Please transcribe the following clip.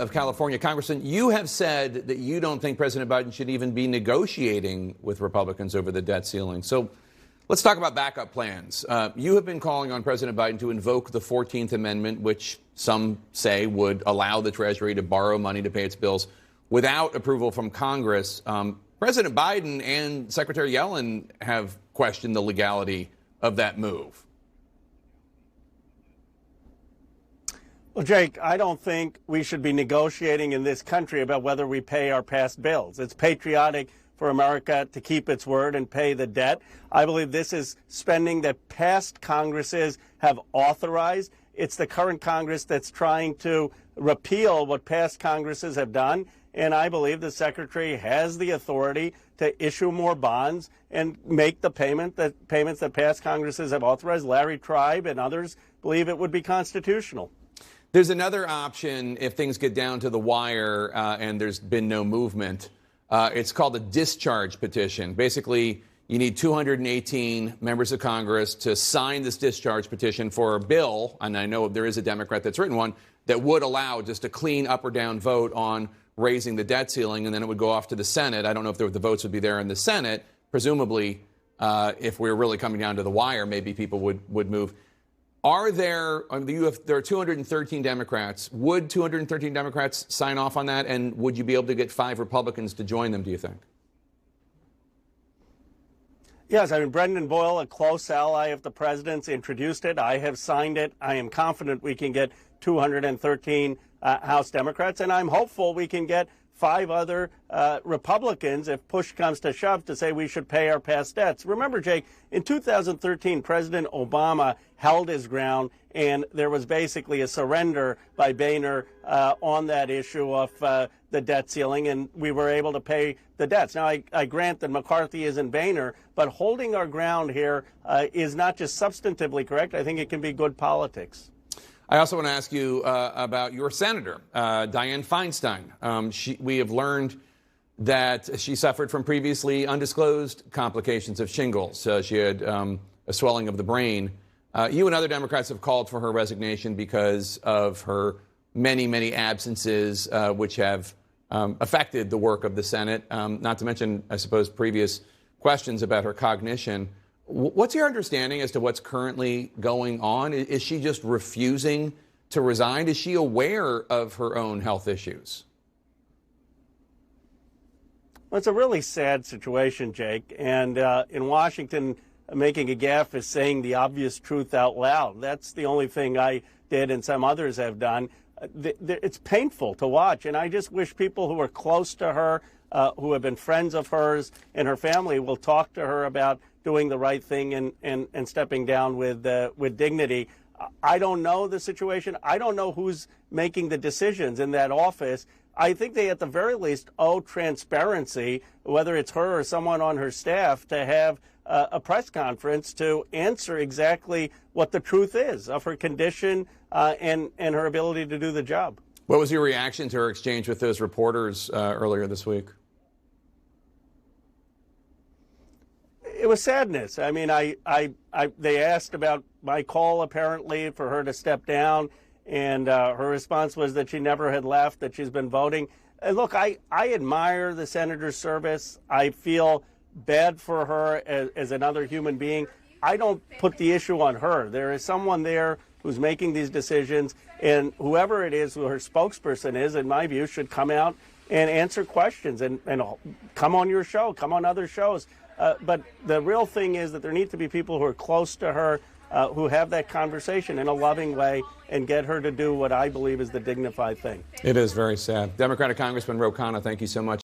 of California. Congressman, you have said that you don't think President Biden should even be negotiating with Republicans over the debt ceiling. So let's talk about backup plans. You have been calling on President Biden to invoke the 14th Amendment, which some say would allow the Treasury to borrow money to pay its bills without approval from Congress. President Biden and Secretary Yellen have questioned the legality of that move. Well, Jake, I don't think we should be negotiating in this country about whether we pay our past bills. It's patriotic for America to keep its word and pay the debt. I believe this is spending that past Congresses have authorized. It's the current Congress that's trying to repeal what past Congresses have done. And I believe the Secretary has the authority to issue more bonds and make the payments that past Congresses have authorized. Larry Tribe and others believe it would be constitutional. There's another option if things get down to the wire and there's been no movement. It's called a discharge petition. Basically, you need 218 members of Congress to sign this discharge petition for a bill, and I know there is a Democrat that's written one, that would allow just a clean up or down vote on raising the debt ceiling, and then it would go off to the Senate. I don't know if the votes would be there in the Senate. Presumably, if we're really coming down to the wire, maybe people would move. There are 213 Democrats. Would 213 Democrats sign off on that? And would you be able to get 5 Republicans to join them, do you think? Yes, I mean, Brendan Boyle, a close ally of the president's, introduced it. I have signed it. I am confident we can get 213 House Democrats, and I'm hopeful we can get 5 other Republicans, if push comes to shove, to say we should pay our past debts. Remember, Jake, in 2013, President Obama held his ground, and there was basically a surrender by Boehner on that issue of the debt ceiling, and we were able to pay the debts. Now, I grant that McCarthy isn't Boehner, but holding our ground here is not just substantively correct. I think it can be good politics. I also want to ask you about your senator, Dianne Feinstein. We have learned that she suffered from previously undisclosed complications of shingles. She had a swelling of the brain. You and other Democrats have called for her resignation because of her many, many absences, which have affected the work of the Senate, not to mention, I suppose, previous questions about her cognition. What's your understanding as to what's currently going on? Is she just refusing to resign? Is she aware of her own health issues? Well, it's a really sad situation, Jake. And in Washington, making a gaffe is saying the obvious truth out loud. That's the only thing I did and some others have done. It's painful to watch. And I just wish people who are close to her, who have been friends of hers and her family, will talk to her about doing the right thing and stepping down with dignity. I don't know the situation. I don't know who's making the decisions in that office. I think they, at the very least, owe transparency, whether it's her or someone on her staff, to have a press conference to answer exactly what the truth is of her condition and her ability to do the job. What was your reaction to her exchange with those reporters earlier this week? It was sadness. I mean, they asked about my call, apparently, for her to step down, and her response was that she never had left, that she's been voting. And look, I admire the senator's service. I feel bad for her as another human being. I don't put the issue on her. There is someone there who's making these decisions, and whoever it is, who her spokesperson is, in my view, should come out and answer questions and come on your show, come on other shows. But the real thing is that there need to be people who are close to her, who have that conversation in a loving way and get her to do what I believe is the dignified thing. It is very sad. Democratic Congressman Khanna, thank you so much.